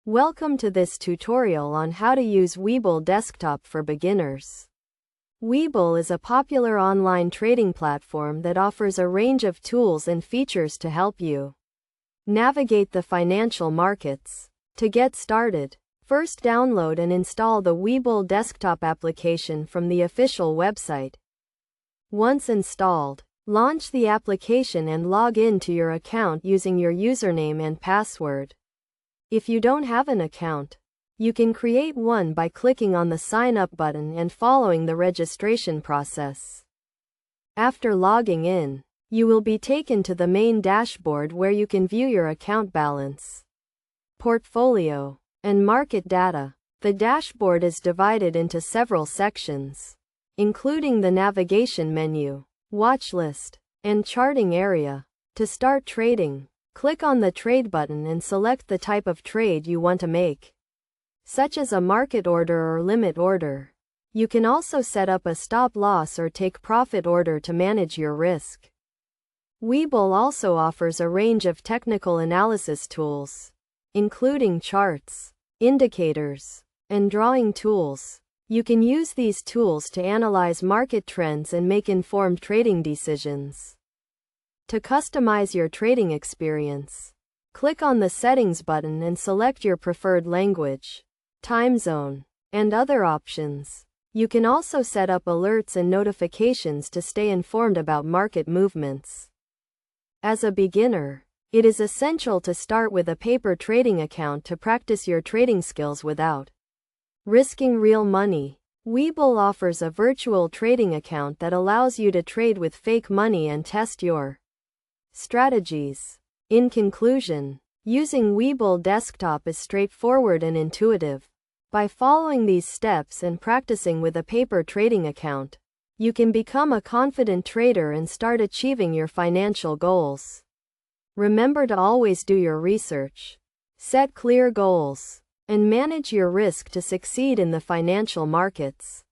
Welcome to this tutorial on how to use Webull desktop for beginners. Webull is a popular online trading platform that offers a range of tools and features to help you navigate the financial markets. To get started, first download and install the Webull desktop application from the official website. Once installed, launch the application and log in to your account using your username and password. If you don't have an account, you can create one by clicking on the Sign Up button and following the registration process. After logging in, you will be taken to the main dashboard where you can view your account balance, portfolio, and market data. The dashboard is divided into several sections, including the navigation menu, watch list, and charting area. To start trading, click on the Trade button and select the type of trade you want to make, such as a market order or limit order. You can also set up a stop loss or take profit order to manage your risk. Webull also offers a range of technical analysis tools, including charts, indicators, and drawing tools. You can use these tools to analyze market trends and make informed trading decisions. To customize your trading experience, click on the Settings button and select your preferred language, time zone, and other options. You can also set up alerts and notifications to stay informed about market movements. As a beginner, it is essential to start with a paper trading account to practice your trading skills without risking real money. Webull offers a virtual trading account that allows you to trade with fake money and test your strategies. In conclusion, using Webull desktop is straightforward and intuitive. By following these steps and practicing with a paper trading account, you can become a confident trader and start achieving your financial goals. Remember to always do your research, set clear goals, and manage your risk to succeed in the financial markets.